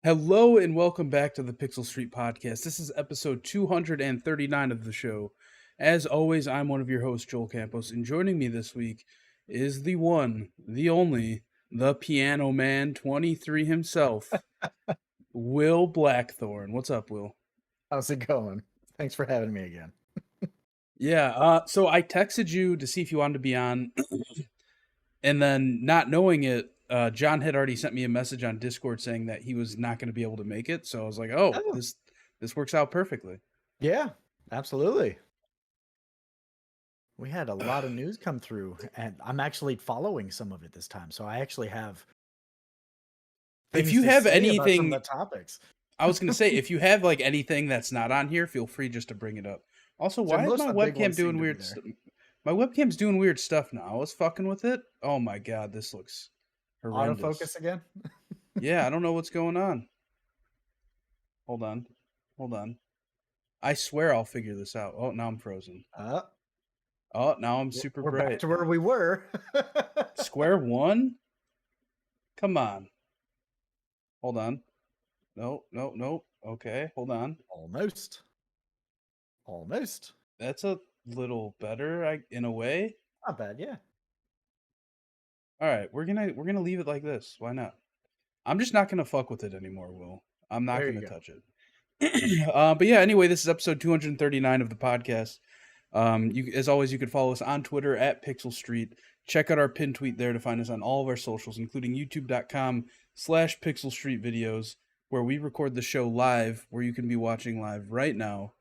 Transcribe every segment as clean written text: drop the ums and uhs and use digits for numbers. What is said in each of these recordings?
Hello and welcome back to the Pixel Street Podcast. This is episode 239 of the show. As always, I'm one of your hosts, Joel Campos, and joining me this week is the one, the only, the Piano Man 23 himself, Will Blackthorn. What's up, Will? How's it going? Thanks for having me again. So I texted you to see if you wanted to be on, and then not knowing it, John had already sent me a message on Discord saying that he was not going to be able to make it. So I was like, "Oh, Oh, this works out perfectly." yeah, absolutely. We had a lot of news come through, and I'm actually following some of it this time. So I actually have If things you to have say about some of anything, the topics. I was going to say, if you have like anything that's not on here, feel free just to bring it up. Also, So why is most my of the big webcam ones seem doing to be weird there. stuff? My webcam's doing weird stuff now. I was fucking with it. Oh my god, this looks Autofocus horrendous. again? Yeah, I don't know what's going on. Hold on. Hold on. I swear I'll figure this out. Oh, now I'm frozen. Uh, Oh, now I'm super we're back bright. to where we were. Square one? Come on. Hold on. No, no, no. Okay, hold on. Almost. Almost. That's a little better, in a way. Not bad, yeah. All right, we're gonna leave it like this. Why not? I'm just not gonna fuck with it anymore, Will. I'm not There you gonna go. touch it. But yeah, anyway, this is episode 239 of the podcast. As always, you can follow us on Twitter at Pixel Street. Check out our pin tweet there to find us on all of our socials, including youtube.com/Pixel Street Videos, where we record the show live, where you can be watching live right now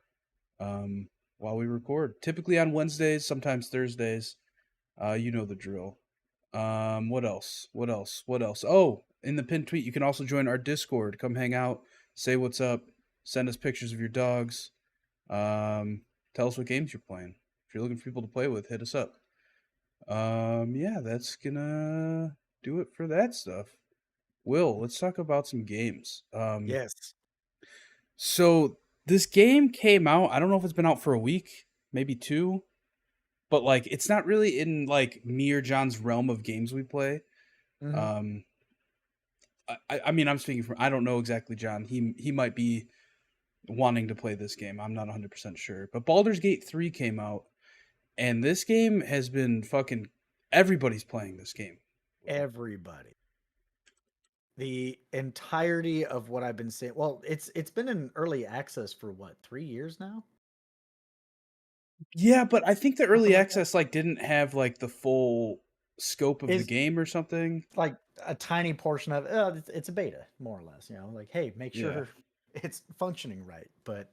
while we record. Typically on Wednesdays, sometimes Thursdays. You know the drill. What else? What else? What else? Oh, in the pinned tweet, you can also join our Discord. Come hang out, say what's up, send us pictures of your dogs. Tell us what games you're playing. If you're looking for people to play with, hit us up. Yeah, that's gonna do it for that stuff. Will, let's talk about some games. Yes. So this game came out. I don't know if it's been out for a week, maybe two, but like it's not really in like me or John's realm of games we play. Hmm. Um, I mean, I'm speaking from. I don't know exactly, John. He might be wanting to play this game. I'm not 100% sure. But Baldur's Gate 3 came out, and this game has been fucking. Everybody's playing this game. Everybody. The entirety of what I've been seeing. Well, it's been in early access for what, 3 years now? Yeah, but I think the Something early like that. access like didn't have like the full scope of the Is game or something. like a tiny portion of it's a beta, more or less. Like, hey, make Yeah. sure it's functioning right. But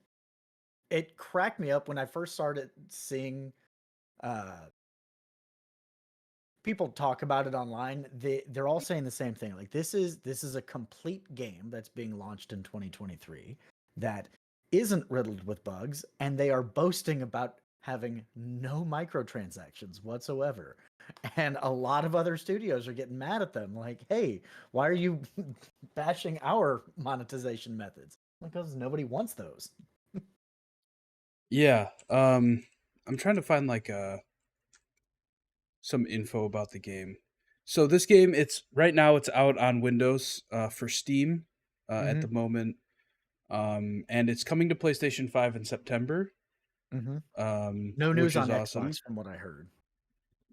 it cracked me up when I first started seeing uh, people talk about it online. They're all saying the same thing. Like, this is a complete game that's being launched in 2023 that isn't riddled with bugs, and they are boasting about having no microtransactions whatsoever. And a lot of other studios are getting mad at them, like, hey, why are you bashing our monetization methods? Because nobody wants those. Yeah. I'm trying to find like some info about the game. So this game, it's right now it's out on Windows for Steam at the Mm-hmm. moment, and it's coming to PlayStation 5 in September, Mm-hmm. No which news is on awesome. Xbox, from what I heard.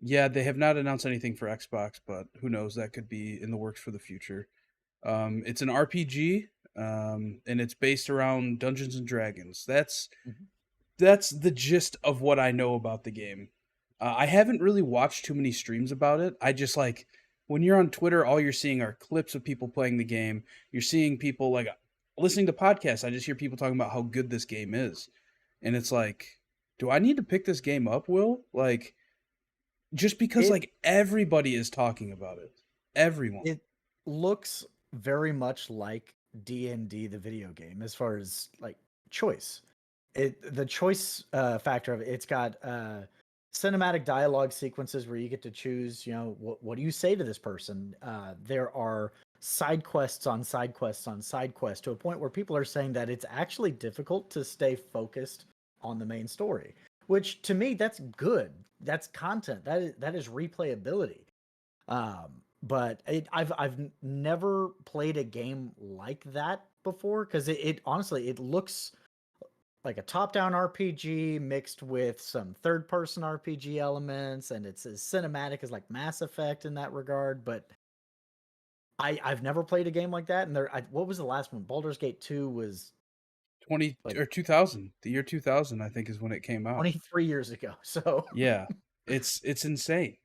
Yeah, they have not announced anything for Xbox, but who knows? That could be in the works for the future. It's an RPG, and it's based around Dungeons and Dragons. Mhm. That's the gist of what I know about the game. I haven't really watched too many streams about it. I just like when you're on Twitter, all you're seeing are clips of people playing the game. You're seeing people like listening to podcasts. I just hear people talking about how good this game is, and it's like, do I need to pick this game up, Will? Like, just because It like everybody is talking about it, everyone. it looks very much like D&D the video game as far as like choice. The choice factor of it, it's got cinematic dialogue sequences where you get to choose, what do you say to this person? There are side quests on side quests on side quests, to a point where people are saying that it's actually difficult to stay focused on the main story, which to me, that's good. That's content. That is replayability. but I've never played a game like that before because it honestly it looks like a top-down RPG mixed with some third-person RPG elements, and it's as cinematic as like Mass Effect in that regard. But I've never played a game like that. And what was the last one? Baldur's Gate 2 was 20 like or 2000. The year 2000 I think is when it came out. 23 years ago. So, Yeah. It's insane.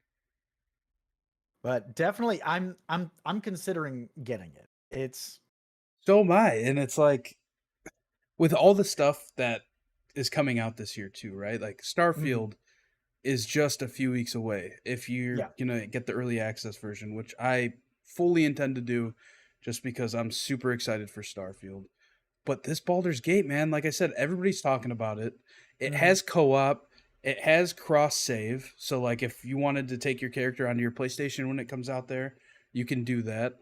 but definitely I'm considering getting it. It's So am I. And it's like with all the stuff that is coming out this year too, right? Like mhm, Starfield is just a few weeks away if you're yeah. gonna get the early access version, which I fully intend to do just because I'm super excited for Starfield. But this Baldur's Gate, man, like I said, everybody's talking about it. It Mhm. has co-op, it has cross save. So like if you wanted to take your character onto your PlayStation when it comes out there, you can do that.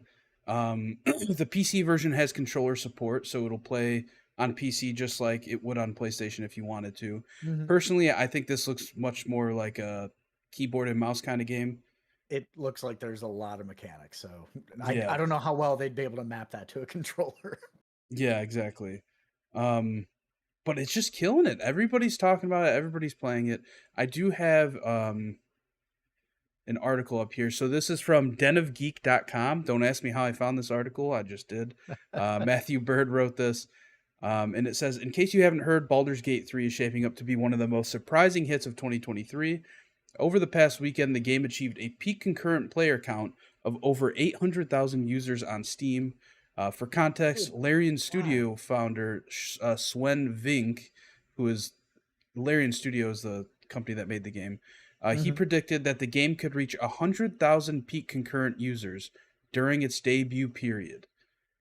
The PC version has controller support, so it'll play on PC just like it would on PlayStation if you wanted to. Mhm. Personally, I think this looks much more like a keyboard and mouse kind of game. It looks like there's a lot of mechanics, so I Yeah, don't know how well they'd be able to map that to a controller. yeah, exactly. Um, but it's just killing it. Everybody's talking about it. Everybody's playing it. I do have an article up here. So this is from denofgeek.com. Don't ask me how I found this article. I just did. Matthew Bird wrote this. And it says, in case you haven't heard, Baldur's Gate 3 is shaping up to be one of the most surprising hits of 2023. Over the past weekend, the game achieved a peak concurrent player count of over 800,000 users on Steam. For context, Good Larian God. Studio founder Sven Vink, who is Larian Studio is the company that made the game, he Mhm. predicted that the game could reach 100,000 peak concurrent users during its debut period.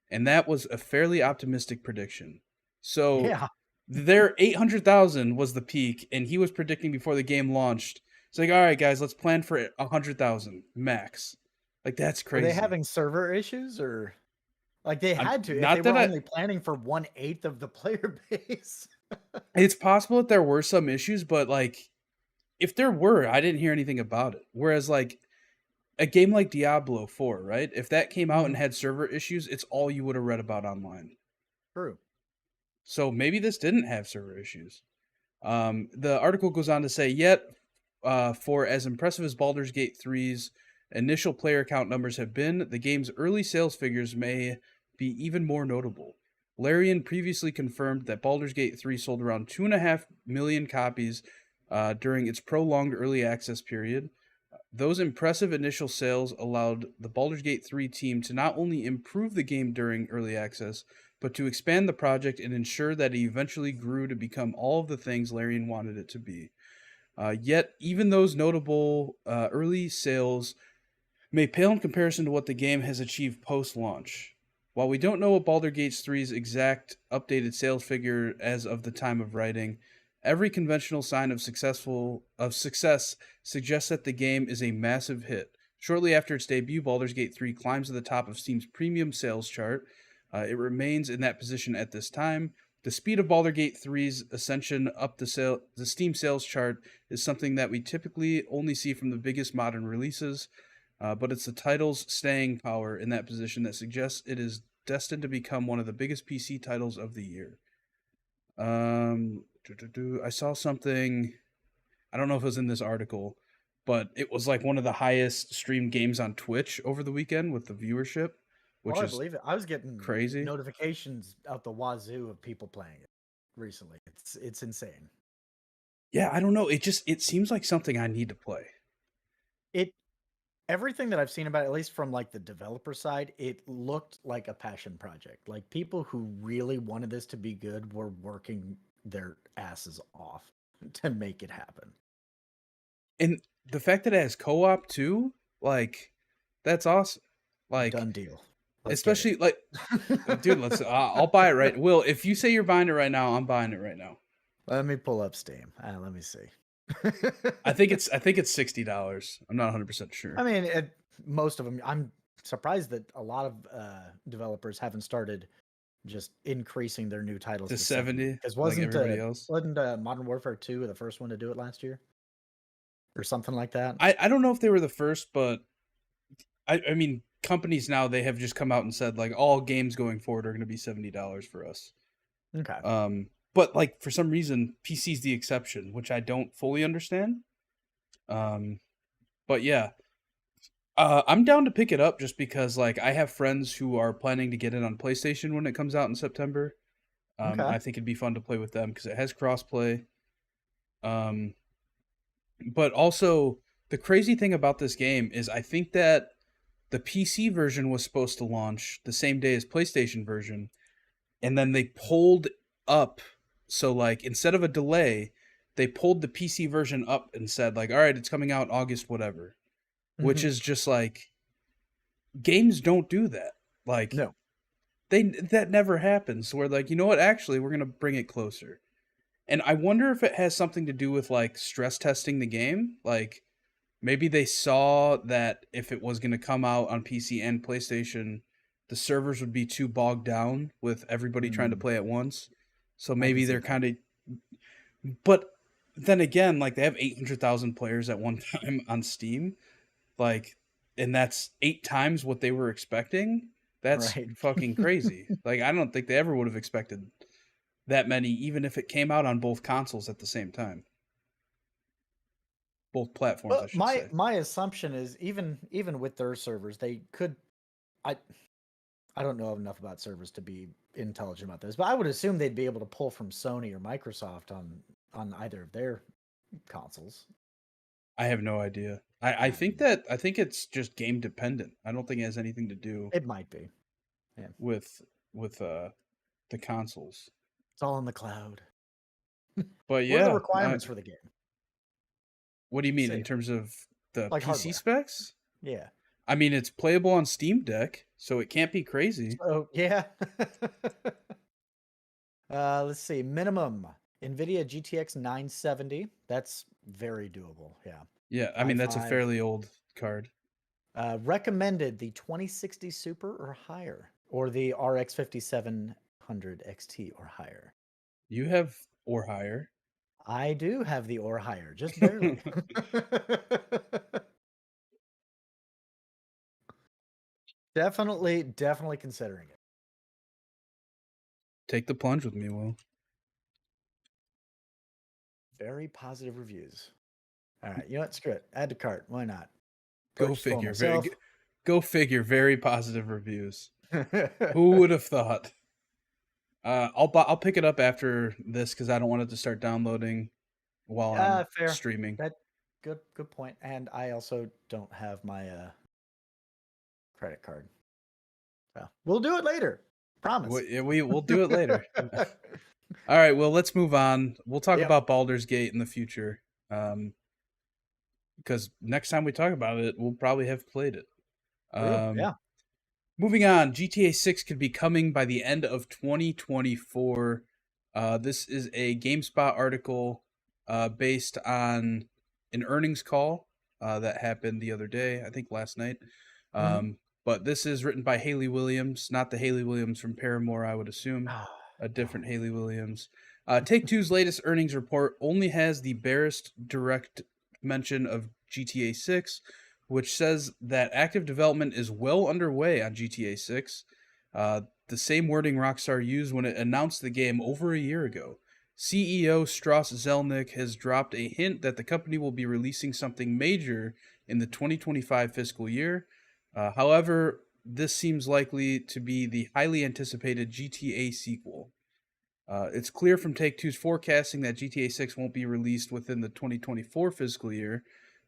And that was a fairly optimistic prediction. So Yeah. their 800,000 was the peak, and he was predicting before the game launched. It's like, all right, guys, let's plan for 100,000 max. Like, that's Were they crazy. having server issues or like they I'm had to if they not were that I. only planning for 1/8 of the player base? It's possible that there were some issues, but like, if there were, I didn't hear anything about it. Whereas, like, a game like Diablo 4, right? If that came out and Mhm. had server issues, it's all you would have read about online. True. So maybe this didn't have server issues. The article goes on to say, yet, for as impressive as Baldur's Gate 3's initial player count numbers have been, the game's early sales figures may be even more notable. Larian previously confirmed that Baldur's Gate 3 sold around 2.5 million copies during its prolonged early access period. Those impressive initial sales allowed the Baldur's Gate 3 team to not only improve the game during early access, but to expand the project and ensure that it eventually grew to become all of the things Larian wanted it to be. Yet, even those notable early sales may pale in comparison to what the game has achieved post launch. While we don't know what Baldur's Gate 3's exact updated sales figure as of the time of writing, every conventional sign of success suggests that the game is a massive hit. Shortly after its debut, Baldur's Gate 3 climbs to the top of Steam's premium sales chart. It remains in that position at this time. The speed of Baldur's Gate 3's ascension up the Steam sales chart is something that we typically only see from the biggest modern releases, but it's the title's staying power in that position that suggests it is destined to become one of the biggest PC titles of the year. I saw something. I don't know if it was in this article, but it was like one of the highest streamed games on Twitch over the weekend with the viewership, Oh, which I is believe it. I was getting crazy. notifications out the wazoo of people playing it recently. It's insane. Yeah, I don't know. It seems like something I need to play. It Everything that I've seen about it, at least from like the developer side, it looked like a passion project. Like people who really wanted this to be good were working their asses off to make it happen. And the fact that it has co-op too, like that's awesome. Like Done deal. Let's get it. especially like dude, let's I'll buy it right. Will, if you say you're buying it right now, I'm buying it right now. Let me pull up Steam. Let me see. I think it's $60. I'm not 100% I sure. mean, most of them. I'm surprised that a lot of developers haven't started just increasing their new titles To to 70. 70 Because like everybody else. wasn't Modern Warfare 2 the first one to do it last year or something like that? I don't know if they were the first, but I mean, companies now, they have just come out and said like all games going forward are going to be $70 for us. Okay. But like for some reason, PC's the exception, which I don't fully understand. Um, but yeah, I'm down to pick it up just because like I have friends who are planning to get it on PlayStation when it comes out in September. Okay. I think it'd be fun to play with them because it has crossplay. Um, but also the crazy thing about this game is I think that the PC version was supposed to launch the same day as PlayStation version, and then they pulled up. So like instead of a delay, they pulled the PC version up and said like, all right, it's coming out August whatever, which Mhm. is just like games don't do that. Like No. that never happens. So we're like, you know what? Actually, we're gonna bring it closer. And I wonder if it has something to do with like stress testing the game. Like maybe they saw that if it was gonna come out on PC and PlayStation, the servers would be too bogged down with everybody trying to Mm, play at once. So I can maybe see they're that. kind of. But then again, like they have 800,000 players at one time on Steam, like, and that's 8 times what they were expecting. That's Right. fucking crazy. Like I don't think they ever would have expected that many, even if it came out on both consoles at the same time, both platforms, I Well, should my say. my assumption is even with their servers, they could. I I don't know enough about servers to be intelligent about this, but I would assume they'd be able to pull from Sony or Microsoft on either of their consoles. I have no idea. Um, I think it's just game dependent. I don't think it has anything to do it might be. Yeah, with with the consoles. it's all in the cloud. But What are the yeah, requirements for the game? what do you mean in Say terms of the like PC hardware. specs? Yeah. I mean, it's playable on Steam Deck, so it can't be crazy. So yeah. Let's see. Minimum NVIDIA GTX 970. That's very doable. Yeah. Yeah, I mean that's a i5. fairly old card. Recommended the 2060 Super or higher, or the RX 5700 XT or higher. You have or higher. I do have the or higher, just barely. Definitely considering it. Take the plunge with me, Will. Very positive reviews. All right, you know what? Screw it. Add to cart. Why not? Go Purchase for figure. Very myself. go figure. Very positive reviews. Who would have thought? I'll pick it up after this because I don't want it to start downloading while I'm Fair. streaming. That good point. And I also don't have my credit card. So we'll do it later. Promise. We'll do it later. All right. Well, let's move on. We'll talk Yep. about Baldur's Gate in the future. Because next time we talk about it, we'll probably have played it. True. Um, Yeah. Moving on, GTA 6 could be coming by the end of 2024. This is a GameSpot article based on an earnings call that happened the other day, I think last night. Mhm. But this is written by Haley Williams, not the Haley Williams from Paramore, I would assume, Ah, a no. different Haley Williams. Take Two's latest earnings report only has the barest direct mention of GTA 6, which says that active development is well underway on GTA 6. The same wording Rockstar used when it announced the game over a year ago. CEO Strauss Zelnick has dropped a hint that the company will be releasing something major in the 2025 fiscal year. However, this seems likely to be the highly anticipated GTA sequel. It's clear from Take Two's forecasting that GTA 6 won't be released within the 2024 fiscal year,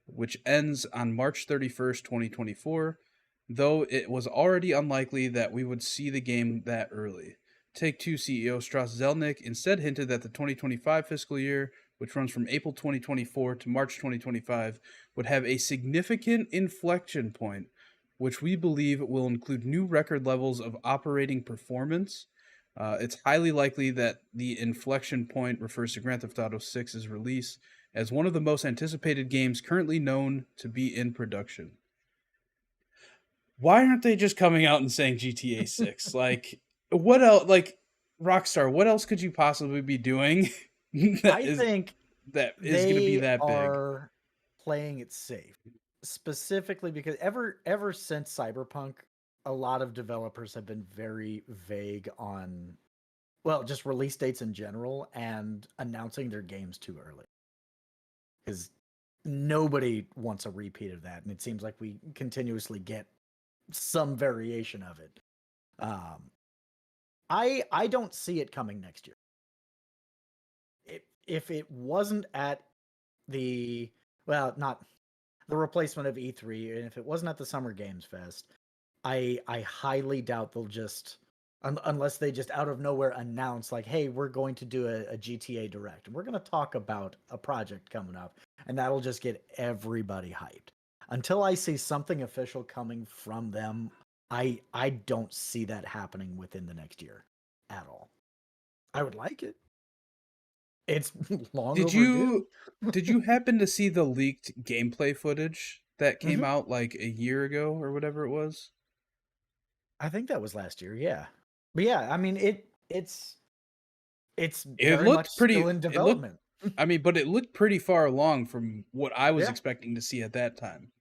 which ends on March 31st, 2024, though it was already unlikely that we would see the game that early. Take Two CEO Strauss Zelnick instead hinted that the 2025 fiscal year, which runs from April 2024 to March 2025, would have a significant inflection point, which we believe will include new record levels of operating performance. It's highly likely that the inflection point refers to Grand Theft Auto 6's release as one of the most anticipated games currently known to be in production. Why aren't they just coming out and saying GTA 6? Like, what else? Like, Rockstar, what else could you possibly be doing that I is think that is going to be they that big? are playing it safe. specifically because ever since Cyberpunk, a lot of developers have been very vague on, well, just release dates in general and announcing their games too early. Because nobody wants a repeat of that, and it seems like we continuously get some variation of it. Um, I don't see it coming next year. If it wasn't at the, well, not the replacement of E3, and if it wasn't at the Summer Games Fest, I highly doubt they'll just, unless they just out of nowhere announce like, hey, we're going to do a GTA Direct, and we're going to talk about a project coming up, and that'll just get everybody hyped. Until I see something official coming from them, I don't see that happening within the next year at all. I would like it. It's long Did overdue. you happen to see the leaked gameplay footage that came Hmm. out like a year ago or whatever it was? I think that was last year, yeah. But yeah, I mean it's It very much looked still pretty in it looked development. I mean, but it looked pretty far along from what I was Yeah. expecting to see at that time.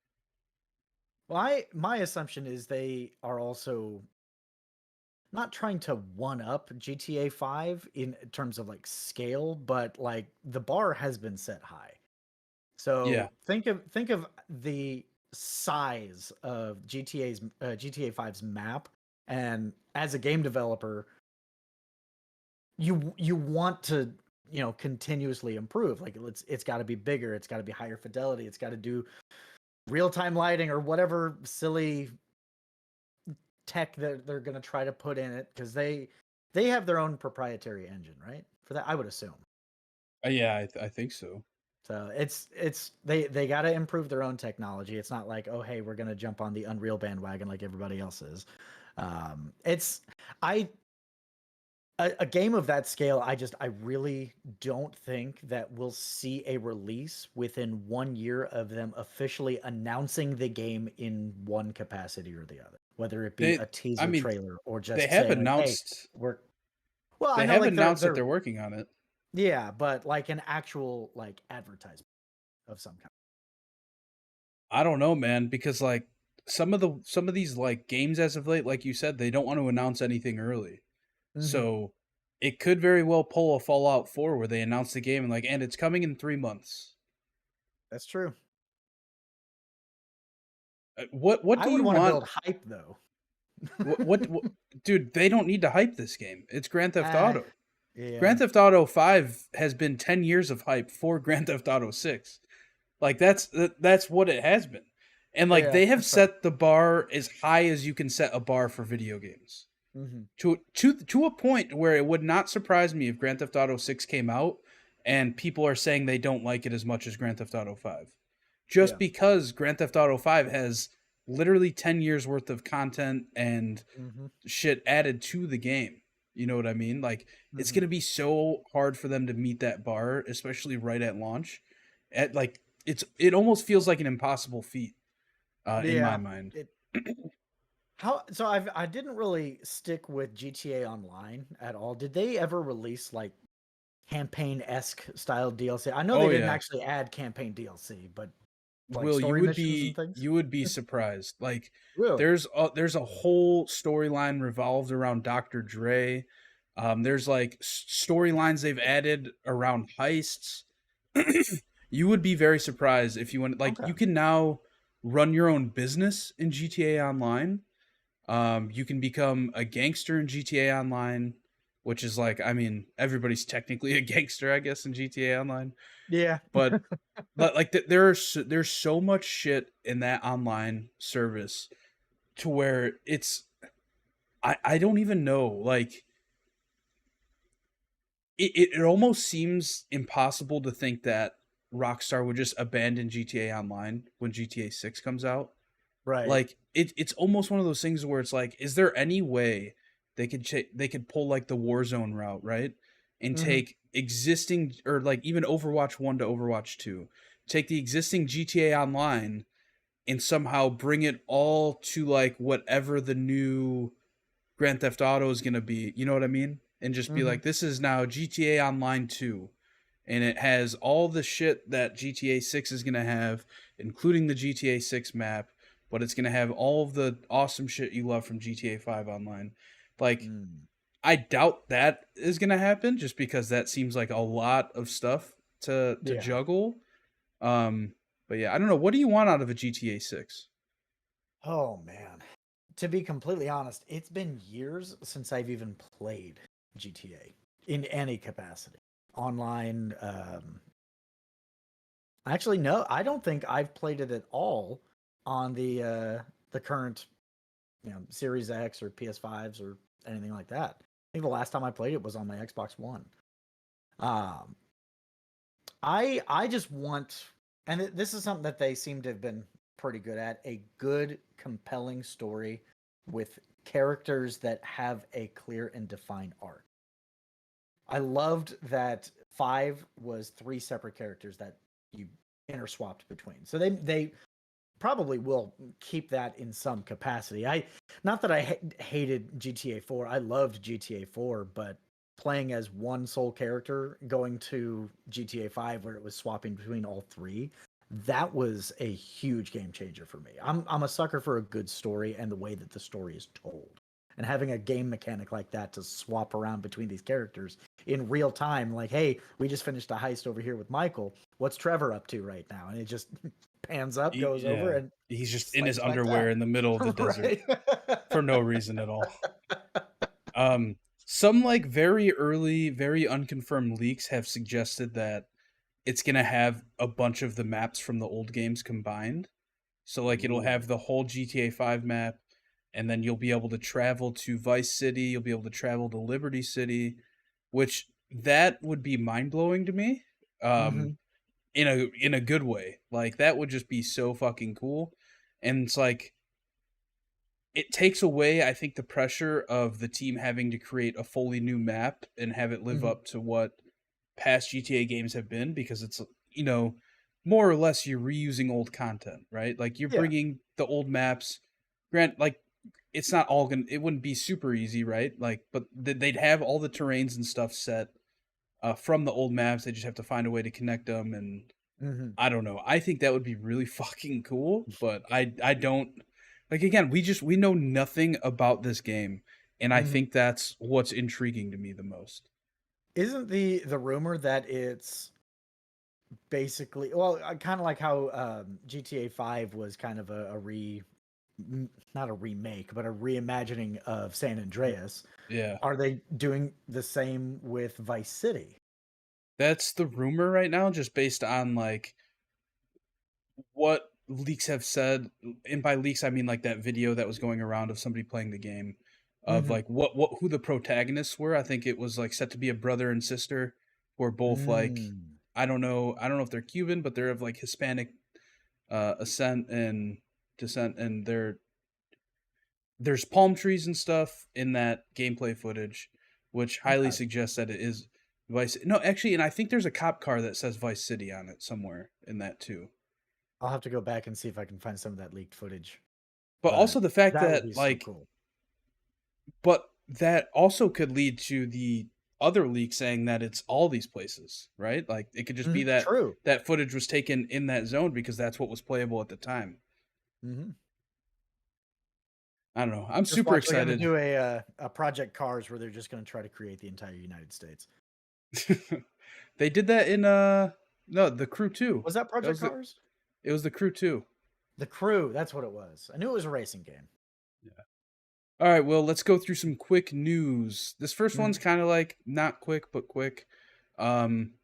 Well, my assumption is they are also not trying to one up GTA 5 in terms of like scale, but like the bar has been set high. Yeah. So think of the size of GTA 5's map, and as a game developer, you want to, continuously improve. Like it's got to be bigger, it's got to be higher fidelity, it's got to do real-time lighting or whatever silly tech that they're going to try to put in it, because they have their own proprietary engine, right, for that, I would assume. Yeah, I think so. So it's they got to improve their own technology. It's not like, oh hey, we're going to jump on the Unreal bandwagon like everybody else is. It's I a game of that scale, I really don't think that we'll see a release within 1 year of them officially announcing the game in one capacity or the other, whether it be They a I teaser mean, trailer or they just have saying like, hey, announced we're, well, I they know, have like announced that they're they're working on it. yeah, but like an actual like advertisement of some kind. I don't know, man, because like some of these like games as of late, like you said, they don't want to announce anything early. Hmm. So it could very well pull a Fallout 4 where they announce the game and like, and it's coming in 3 months. That's true. What I do would you want to want? build hype though. What dude? They don't need to hype this game. It's Grand Theft uh, Auto. yeah, Grand Theft Auto 5 has been 10 years of hype for Grand Theft Auto 6. Like that's what it has been. And like yeah, they have that's fair. set the bar as high as you can set a bar for video games. Hmm. To a point where it would not surprise me if Grand Theft Auto 6 came out and people are saying they don't like it as much as Grand Theft Auto 5. Just Yeah. because Grand Theft Auto 5 has literally 10 years worth of content and Hmm. shit added to the game. You know what I mean? Like it's Hmm. going to be so hard for them to meet that bar, especially right at launch. At like it almost feels like an impossible feat in my Yeah. mind. It how so I didn't really stick with GTA Online at all. Did they ever release like campaign-esque style DLC? I know they Oh didn't yeah. actually add campaign DLC, but like Will, story missions and things. you would be surprised. Like Really? there's a whole storyline revolved around Dr. Dre. There's like storylines they've added around heists. You would be very surprised if you went like Okay. you can now run your own business in GTA Online. You can become a gangster in GTA Online, which is like I mean everybody's technically a gangster I guess in GTA Online, Yeah. but like there's so much shit in that online service to where it's I don't even know like it almost seems impossible to think that Rockstar would just abandon GTA Online when GTA 6 comes out. Right. Like it's almost one of those things where it's like is there any way they could pull like the Warzone route, right? And Hmm. take existing or like even Overwatch 1 to Overwatch 2. Take the existing GTA Online and somehow bring it all to like whatever the new Grand Theft Auto is going to be. You know what I mean? And just be Hmm. like, this is now GTA Online 2. and it has all the shit that GTA 6 is going to have, including the GTA 6 map, but it's going to have all of the awesome shit you love from GTA 5 online. Like, Mm. I doubt that is going to happen just because that seems like a lot of stuff to Yeah. juggle. Um, but yeah, I don't know. What do you want out of a GTA 6? Oh man. To be completely honest, it's been years since I've even played GTA in any capacity. Online, actually no, I don't think I've played it at all on the current, Series X or PS5s or anything like that. I think the last time I played it was on my Xbox One. Um I just want, and this is something that they seem to have been pretty good at, a good, compelling story with characters that have a clear and defined arc. I loved that 5 was 3 separate characters that you interswapped between. So they probably will keep that in some capacity. I not that I hated GTA 4. I loved GTA 4, but playing as one sole character going to GTA 5 where it was swapping between all 3, that was a huge game changer for me. I'm a sucker for a good story and the way that the story is told. And having a game mechanic like that to swap around between these characters in real time, like, hey, we just finished a heist over here with Michael. What's Trevor up to right now? And it just pans up, goes over, Yeah, and he's just in his slams back down. underwear in the middle of the desert Right. for no reason at all. Some like very early, very unconfirmed leaks have suggested that it's gonna have a bunch of the maps from the old games combined. So like it'll Ooh. have the whole GTA 5 map, and then you'll be able to travel to Vice City, you'll be able to travel to Liberty City, which that would be mind blowing to me. Mm-hmm. In a good way. Like that would just be so fucking cool. And it's like it takes away, I think, the pressure of the team having to create a fully new map and have it live Mm-hmm. up to what past GTA games have been, because it's, you know, more or less you're reusing old content, right? Like you're Yeah. bringing the old maps. Grant, like it's not all gonna. It wouldn't be super easy, right? Like, but they'd have all the terrains and stuff set from the old maps. They just have to find a way to connect them, and Mm-hmm. I don't know. I think that would be really fucking cool, but I don't, like, again, we know nothing about this game, and I Mm-hmm. think that's what's intriguing to me the most. Isn't the rumor that it's basically, well, kind of like how GTA 5 was kind of not a remake, but a reimagining of San Andreas? Yeah. Are they doing the same with Vice City? That's the rumor right now, just based on like what leaks have said, and by leaks I mean like that video that was going around of somebody playing the game, of Mm-hmm. like what who the protagonists were. I think it was like set to be a brother and sister who are both like, Mm. I don't know if they're Cuban, but they're of like Hispanic ascent and descent, and there's palm trees and stuff in that gameplay footage, which highly Okay. suggests that it is Vice. No, actually, and I think there's a cop car that says Vice City on it somewhere in that too. I'll have to go back and see if I can find some of that leaked footage. But But also the fact that would be that so like, cool. but that also could lead to the other leak saying that it's all these places, right? Like it could just be Mhm. that True. that footage was taken in that zone because that's what was playable at the time. Mhm. I don't know. I'm Just super watch, they're gonna excited. do a Project Cars where they're just gonna try to create the entire United States. They did that in no, The Crew 2. Was that That Project was the Cars? It was The Crew 2. The Crew, that's what it was. I knew it was a racing game. Yeah. All right, well, let's go through some quick news. This first one's Mhm. kind of like not quick but quick. Um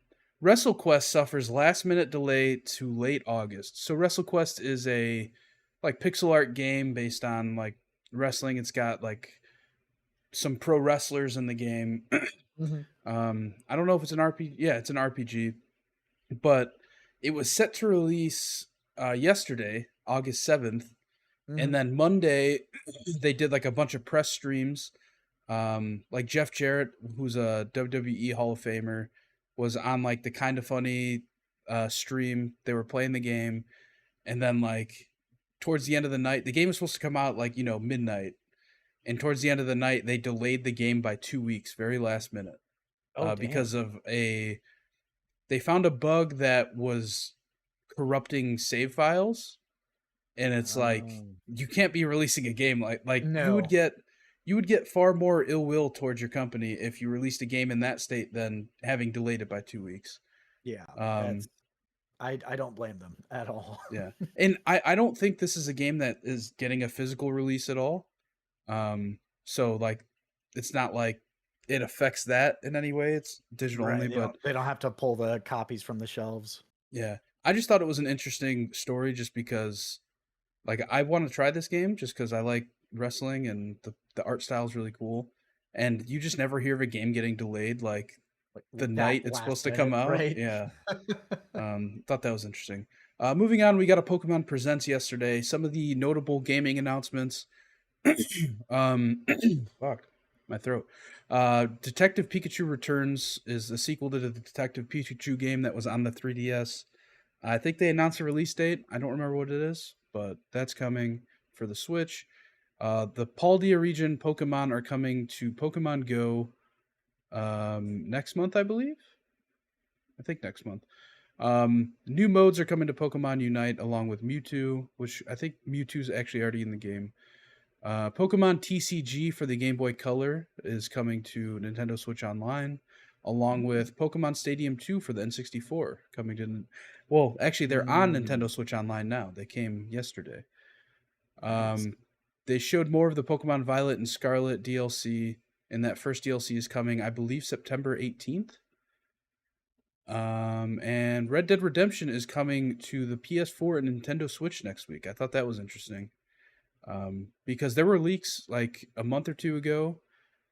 WrestleQuest suffers last minute delay to late August. So WrestleQuest is a like pixel art game based on like wrestling. It's got like some pro wrestlers in the game. Mhm. I don't know if it's an RPG. Yeah, it's an RPG, but it was set to release yesterday, August 7th, and Mhm. then Monday they did like a bunch of press streams. Like Jeff Jarrett, who's a WWE Hall of Famer, was on like the Kind of Funny stream. They were playing the game, and then like towards the end of the night, the game was supposed to come out like, midnight, and towards the end of the night they delayed the game by 2 weeks, very last minute, Oh, damn. because of they found a bug that was corrupting save files, and it's like Um, you can't be releasing a game like no. you would get far more ill will towards your company if you released a game in that state than having delayed it by 2 weeks. Yeah, Um, that's I don't blame them at all. yeah, and I don't think this is a game that is getting a physical release at all. So like, it's not like it affects that in any way. It's digital only, Right. but They don't have to pull the copies from the shelves. yeah, I just thought it was an interesting story just because like I want to try this game just because I like wrestling and the art style is really cool. And you just never hear of a game getting delayed like Like the that night it's supposed last to come minute, out. right? Yeah. Thought that was interesting. Moving on, we got a Pokemon Presents yesterday. Some of the notable gaming announcements. um, fuck, my throat. Detective Pikachu Returns is the sequel to the Detective Pikachu game that was on the 3DS. I think they announced a release date. I don't remember what it is, but that's coming for the Switch. The Paldea region Pokemon are coming to Pokemon Go next month, I believe. I think next month. New modes are coming to Pokemon Unite along with Mewtwo, which I think Mewtwo's actually already in the game. Pokemon TCG for the Game Boy Color is coming to Nintendo Switch Online, along with Pokemon Stadium 2 for the N64 coming to. Well, actually, they're on Mm, Nintendo Switch Online now. They came yesterday. nice. Um, they showed more of the Pokemon Violet and Scarlet DLC, and that first DLC is coming, I believe, September 18th. And Red Dead Redemption is coming to the PS4 and Nintendo Switch next week. I thought that was interesting. Because there were leaks like a month or two ago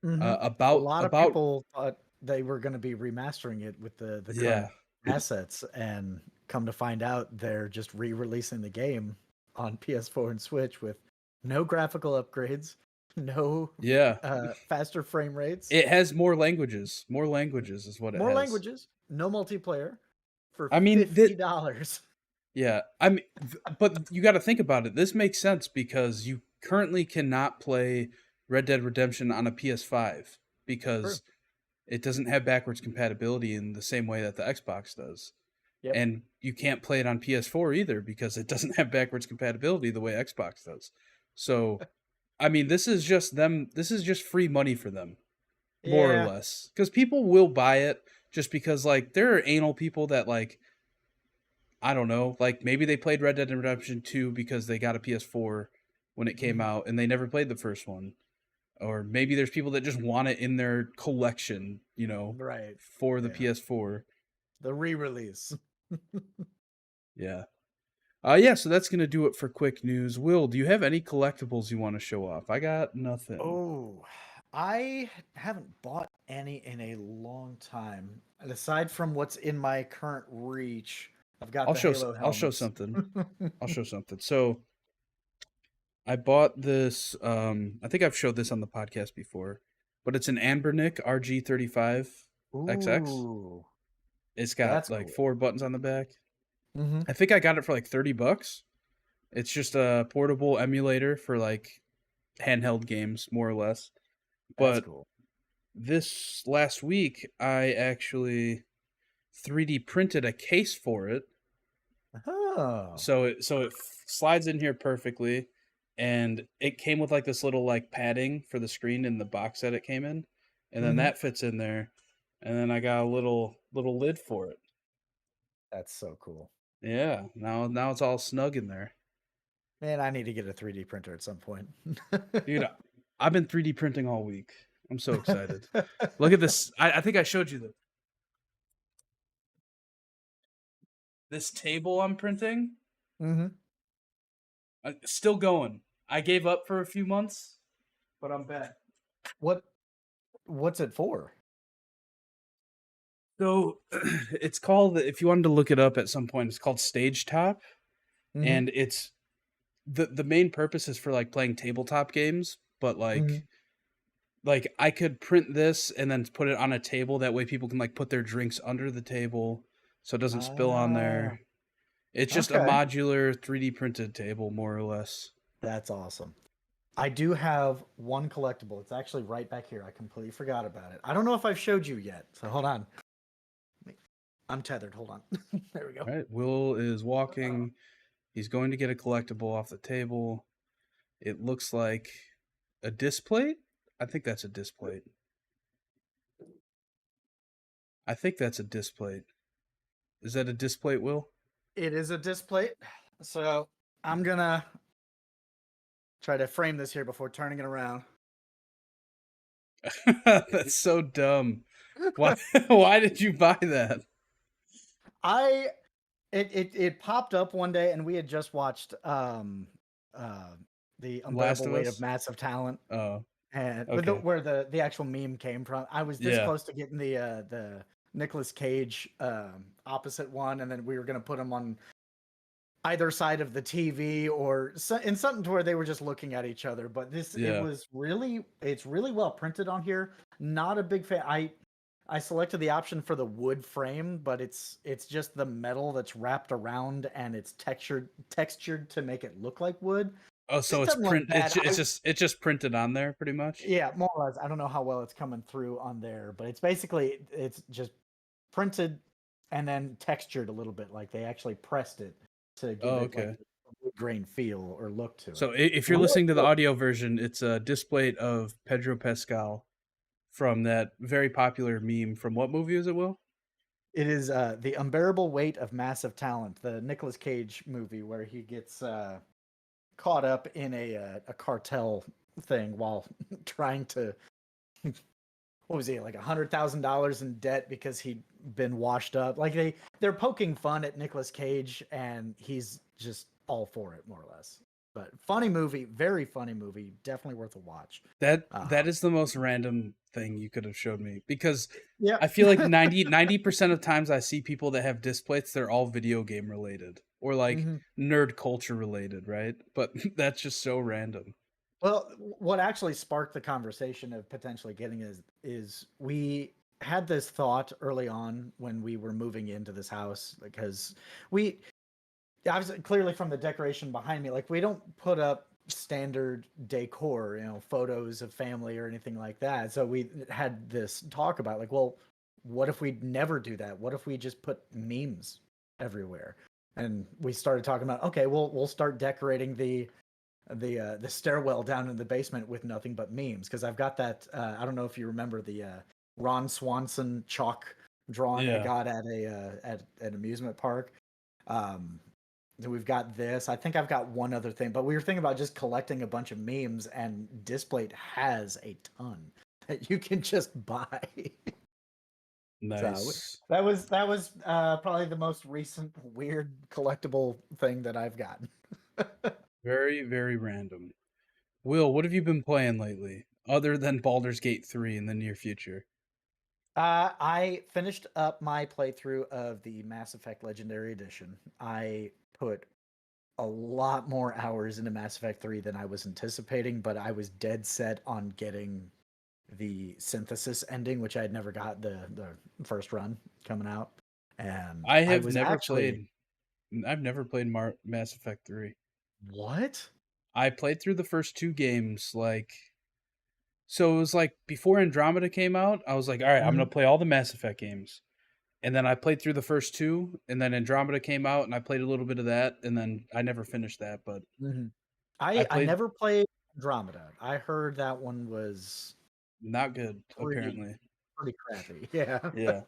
Hmm. A lot of about people thought they were going to be remastering it with the current yeah, assets, and come to find out they're just re-releasing the game on PS4 and Switch with no graphical upgrades, no yeah. faster frame rates, It has more languages. More languages is what it more has. languages, no multiplayer for I mean that $50. yeah. I mean, but you got to think about it. This makes sense because you currently cannot play Red Dead Redemption on a PS5 True. because it doesn't have backwards compatibility in the same way that the Xbox does. Yep. And you can't play it on PS4 either because it doesn't have backwards compatibility the way Xbox does. So, I mean, this is just them. This is just free money for them, more or Yeah. less, because people will buy it just because, like, there are anal people that like, I don't know, like maybe they played Red Dead Redemption 2 because they got a PS4 when it came Mhm. out and they never played the first one. Or maybe there's people that just want it in their collection, Right. for the Yeah. PS4. The re-release. Yeah. Yeah, so that's gonna do it for quick news. Will, do you have any collectibles you want to show off? I got nothing. Oh, I haven't bought any in a long time. And aside from what's in my current reach, I've got the Halo I'll show helmets. something. I'll show something. So I bought this. I think I've showed this on the podcast before, but it's an Ambernick RG35 XX. Ooh, It's got that's like cool. 4 buttons on the back. Hmm. I think I got it for like $30. It's just a portable emulator for like handheld games, more or less. That's But cool. this last week, I actually 3D printed a case for it. Oh. So it slides in here perfectly, and it came with like this little like padding for the screen in the box that it came in, and then Hmm. that fits in there, and then I got a little lid for it. That's so cool. Yeah, now it's all snug in there, Man, I need to get a 3D printer at some point. dude. I've been 3D printing all week. I'm so excited. Look at this. I think I showed you this table I'm printing. Hmm. Still going. I gave up for a few months, but I'm back. What what's it for? So it's called, if you wanted to look it up at some point, it's called Stage Top, Hmm. and it's the main purpose is for like playing tabletop games, but Hmm. like I could print this and then put it on a table that way people can like put their drinks under the table so it doesn't spill on Ah, there. It's just a okay. modular 3D printed table more or less. That's awesome. I do have one collectible. It's actually right back here. I completely forgot about it. I don't know if I've showed you yet. So hold on. I'm tethered. Hold on. There we go. All right, Will is walking. He's going to get a collectible off the table. It looks like a disc plate. I think that's a disc plate. I think that's a disc plate. Is that a disc plate, Will? It is a disc plate. So I'm gonna try to frame this here before turning it around. That's so dumb. Why? Why did you buy that? It popped up one day, and we had just watched the Last Unbearable of Weight of Us. Massive Talent, Oh, and okay. where the actual meme came from. I was this Yeah. close to getting the Nicolas Cage opposite one, and then we were gonna put them on either side of the TV or in something to where they were just looking at each other. But Yeah. it's really well printed on here. Not a big fan. I selected the option for the wood frame, but it's just the metal that's wrapped around and it's textured to make it look like wood. Oh, so It it's doesn't look print. bad. It's just printed on there, pretty much. Yeah, more or less. I don't know how well it's coming through on there, but it's just printed and then textured a little bit, like they actually pressed it to give Oh, it like okay. a wood grain feel or look to So it. if you're Really listening to the cool. audio version, it's a disc plate of Pedro Pascal from that very popular meme from what movie is it, Will? It is the Unbearable Weight of Massive Talent, the Nicolas Cage movie where he gets caught up in a cartel thing while trying to what was he, like $100,000 in debt because he'd been washed up. Like they're poking fun at Nicolas Cage, and he's just all for it, more or less. But funny movie, very funny movie, definitely worth a watch. That is the most random thing you could have showed me, because Yeah. I feel like 90% of times I see people that have disc plates, they're all video game related or like hmm nerd culture related, right? But that's just so random. Well, what actually sparked the conversation of potentially getting is we had this thought early on when we were moving into this house because we obviously clearly from the decoration behind me, like we don't put up standard decor, photos of family or anything like that. So we had this talk about like, well, what if we never do that? What if we just put memes everywhere? And we started talking about, okay, we'll start decorating the stairwell down in the basement with nothing but memes because I've got that. I don't know if you remember the Ron Swanson chalk drawing I Yeah. got at at an amusement park. Um, we've got this. I think I've got one other thing, but we were thinking about just collecting a bunch of memes, and Displate has a ton that you can just buy. So Nice. that was probably the most recent weird collectible thing that I've gotten. Very, very random. Will, what have you been playing lately other than Baldur's Gate 3 in the near future? I finished up my playthrough of the Mass Effect Legendary Edition. I put a lot more hours into Mass Effect 3 than I was anticipating, but I was dead set on getting the synthesis ending, which I had never got the first run coming out. And I I have was never actually played I've never played Mass Effect 3. what? I played through the first two games, like, so it was like before Andromeda came out, I was like, all right, I'm hmm gonna play all the Mass Effect games. And then I played through the first two, and then Andromeda came out, and I played a little bit of that, and then I never finished that. But hmm I I played never played Andromeda. I heard that one was not good, pretty apparently. pretty crappy. Yeah. Yeah,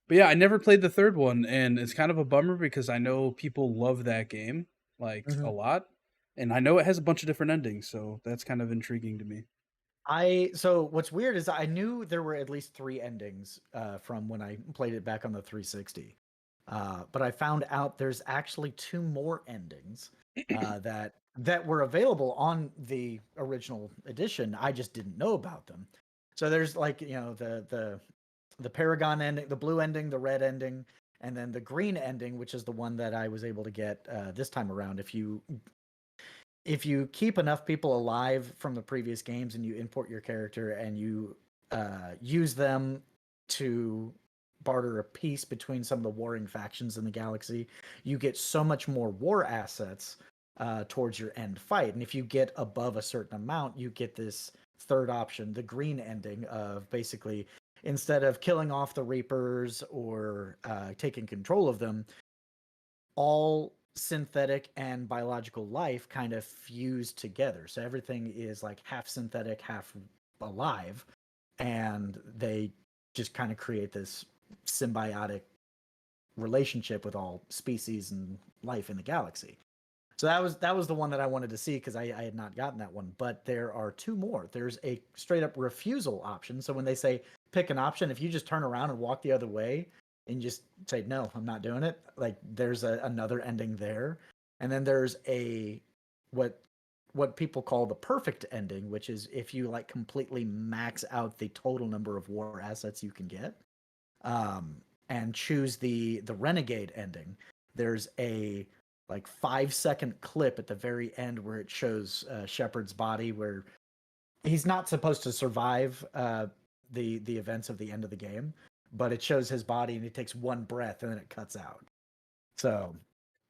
but yeah, I never played the third one, and it's kind of a bummer because I know people love that game like a Mhm. lot, and I know it has a bunch of different endings, so that's kind of intriguing to me. I so what's weird is I knew there were at least three endings from when I played it back on the 360, but I found out there's actually two more endings that were available on the original edition. I just didn't know about them. So there's like the Paragon ending, the blue ending, the red ending, and then the green ending, which is the one that I was able to get this time around. If you keep enough people alive from the previous games and you import your character and you use them to barter a peace between some of the warring factions in the galaxy, you get so much more war assets towards your end fight. And if you get above a certain amount, you get this third option, the green ending of basically instead of killing off the Reapers or taking control of them, all synthetic and biological life kind of fuse together. So everything is like half synthetic, half alive, and they just kind of create this symbiotic relationship with all species and life in the galaxy. So that was the one that I wanted to see because I had not gotten that one. But there are two more. There's a straight up refusal option. So when they say pick an option, if you just turn around and walk the other way and just say no, I'm not doing it. Like there's another ending there. And then there's a what people call the perfect ending, which is if you like completely max out the total number of war assets you can get, and choose the renegade ending. There's a like 5-second clip at the very end where it shows Shepard's body, where he's not supposed to survive the events of the end of the game, but it shows his body and he takes one breath and then it cuts out. So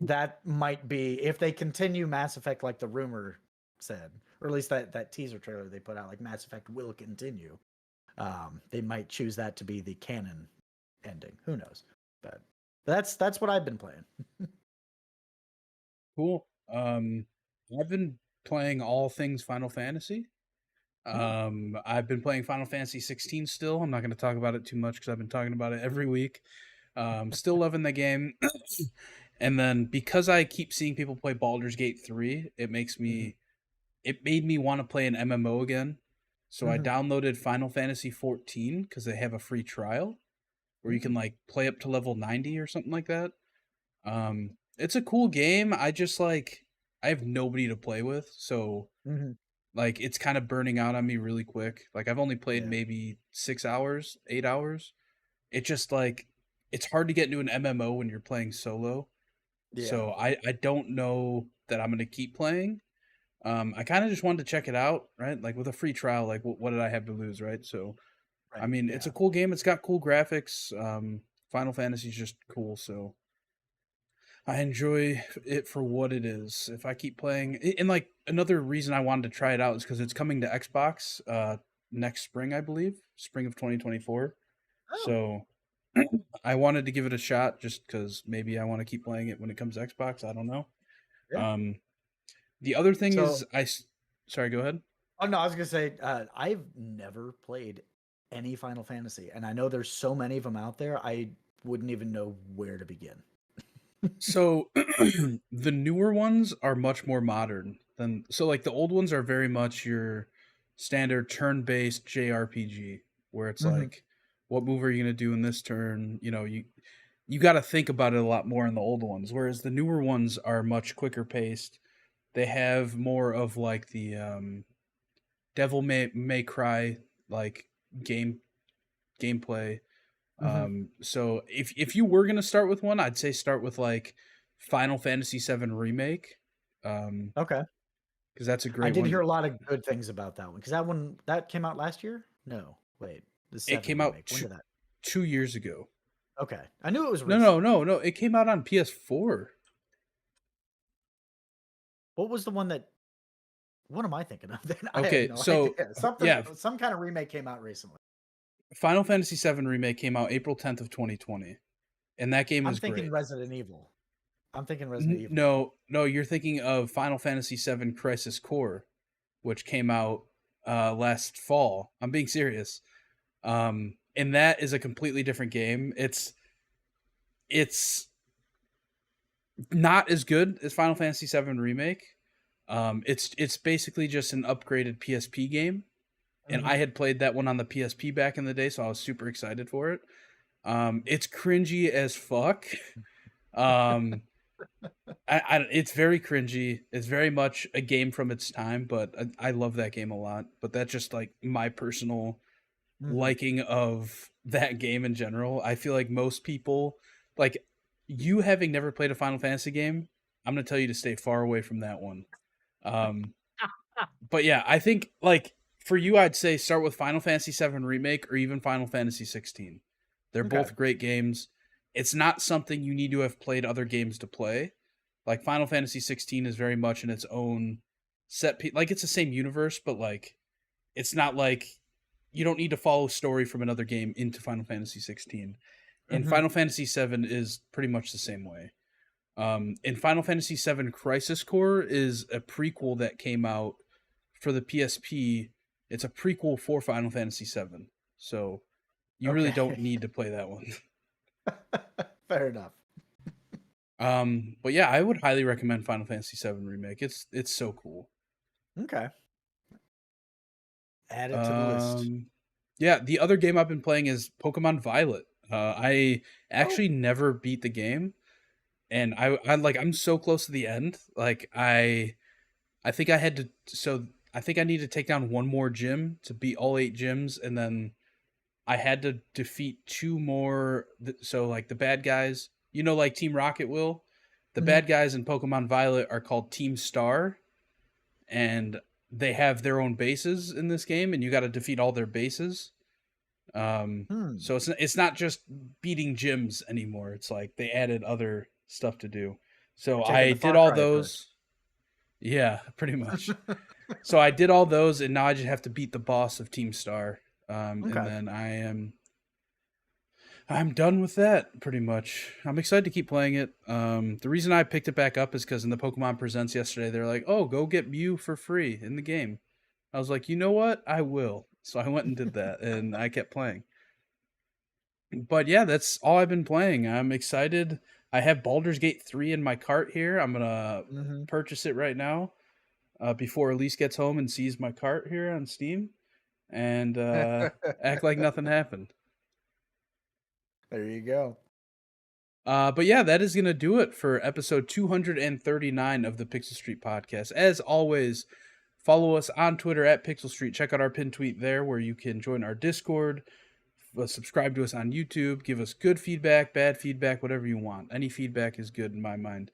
that might be, if they continue Mass Effect like the rumor said, or at least that teaser trailer they put out, like Mass Effect will continue. They might choose that to be the canon ending. Who knows? But that's what I've been playing. Cool. I've been playing all things Final Fantasy. I've been playing Final Fantasy 16 still. I'm not going to talk about it too much because I've been talking about it every week. Still loving the game. And then because I keep seeing people play Baldur's Gate 3, it makes me it made me want to play an MMO again. So I downloaded Final Fantasy 14 because they have a free trial where you can like play up to level 90 or something like that. It's a cool game. I just like I have nobody to play with, so like it's kind of burning out on me really quick. Like I've only played Yeah. maybe 6 hours, 8 hours. It just like it's hard to get into an MMO when you're playing solo. Yeah. So I don't know that I'm gonna keep playing. I kind of just wanted to check it out, right? Like with a free trial, like what did I have to lose, right? So I Right. mean, it's a cool game. It's got cool graphics. Final Fantasy's just cool, so I enjoy it for what it is. If I keep playing, and like another reason I wanted to try it out is because it's coming to Xbox next spring, I believe, spring of 2024. Oh. So I wanted to give it a shot just because maybe I want to keep playing it when it comes to Xbox. I don't know. Yeah. The other thing is, So sorry, go ahead. oh no, I was gonna say I've never played any Final Fantasy, and I know there's so many of them out there. I wouldn't even know where to begin. So the newer ones are much more modern than like the old ones are very much your standard turn-based JRPG where it's like what move are you going to do in this turn, you got to think about it a lot more in the old ones, whereas the newer ones are much quicker paced. They have more of like the Devil May Cry like gameplay. So if you were gonna start with one, I'd say start with like Final Fantasy VII Remake, Okay. because that's a I great did hear one. a lot of good things about that one because that came out last year. No, wait, the It seven came out remake. When did that? 2 years ago. Okay, I knew it was No, no, recent. no, no. It came out on PS4. What was the one that? What am I thinking of? Then I have Okay, no so idea. Something, yeah, some kind of remake came out recently. Final Fantasy VII Remake came out April 10th of 2020, and that game I'm is thinking great. Resident Evil. I'm thinking Resident Evil. No, no, you're thinking of Final Fantasy VII Crisis Core, which came out last fall. I'm being serious. And that is a completely different game. It's not as good as Final Fantasy VII Remake. It's basically just an upgraded PSP game, and I had played that one on the PSP back in the day, so I was super excited for it. It's cringy as fuck. Um, it's very cringy. It's very much a game from its time, but I love that game a lot. But that's just like my personal liking of that game in general. I feel like most people, like you having never played a Final Fantasy game, I'm gonna tell you to stay far away from that one. Um, but yeah, I think like for you, I'd say start with Final Fantasy VII Remake or even Final Fantasy 16. They're Okay. both great games. It's not something you need to have played other games to play. Like Final Fantasy 16 is very much in its own like it's the same universe, but like it's not like you don't need to follow story from another game into Final Fantasy 16. And Mhm. Final Fantasy 7 is pretty much the same way. In Final Fantasy 7, Crisis Core is a prequel that came out for the PSP. It's a prequel for Final Fantasy 7. So you really don't Okay. need to play that one. Fair enough. But yeah, I would highly recommend Final Fantasy 7 Remake. It's so cool. Okay. Add it to the list. Yeah, the other game I've been playing is Pokemon Violet. I Oh. actually never beat the game, and I'm so close to the end. Like I think I had to. So I think I need to take down one more gym to beat all 8 gyms, and then I had to defeat 2 more. So like the bad guys, like Team Rocket will. The Mhm. bad guys in Pokemon Violet are called Team Star, and they have their own bases in this game, and you got to defeat all their bases. Hmm. So it's not just beating gyms anymore. It's like they added other stuff to do. You're So taking I the did Far all Cry approach. those. Yeah, pretty much. So I did all those, and now I just have to beat the boss of Team Star. And Okay. then I'm done with that pretty much. I'm excited to keep playing it. The reason I picked it back up is because in the Pokemon Presents yesterday, they're like, "Oh, go get Mew for free in the game." I was like, "You know what? I will." So I went and did that, and I kept playing. But yeah, that's all I've been playing. I'm excited. I have Baldur's Gate 3 in my cart here. I'm gonna Mhm. purchase it right now before Elise gets home and sees my cart here on Steam, and act like nothing happened. There you go. But yeah, that is going to do it for episode 239 of the Pixel Street podcast. As always, follow us on Twitter at Pixel Street. Check out our pin tweet there where you can join our Discord, subscribe to us on YouTube, give us good feedback, bad feedback, whatever you want. Any feedback is good in my mind.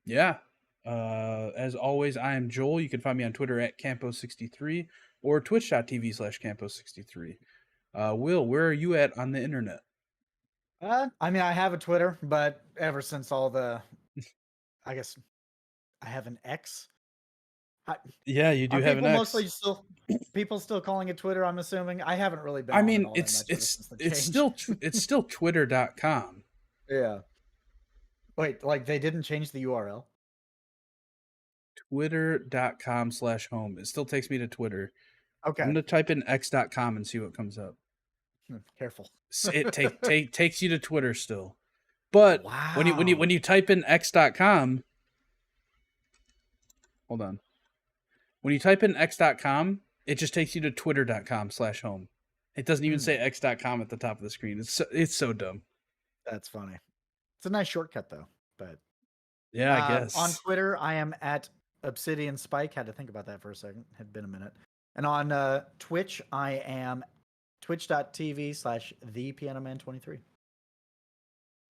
Yeah. As always, I am Joel. You can find me on Twitter at Campo63 or twitch.tv/Campo63. Will, where are you at on the internet? I mean, I have a Twitter, but ever since all the, I guess I have an X. I, Yeah, you do are have an people X. mostly still calling it Twitter? I'm assuming. I haven't really been I on it mean, all that it's much ever it's since the it's change. still it's still twitter.com. Yeah. Wait, like they didn't change the URL? Twitter.com/home. It still takes me to Twitter. I'm Okay. gonna type in x.com and see what comes up. Careful. It takes you to Twitter still. But when Wow. you type in x.com, hold on. When you type in x.com, it just takes you to twitter.com/home. It doesn't even Hmm, say x.com at the top of the screen. It's so dumb. that's funny. It's a nice shortcut though. But Yeah, I on guess. Twitter, I am at Obsidian Spike. Had to think about that for a second. Had been a minute. And on Twitch, I am twitch.tv/thepianoman23.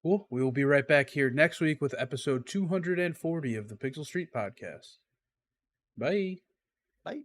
Cool. We will be right back here next week with episode 240 of the Pixel Street Podcast. Bye. Bye.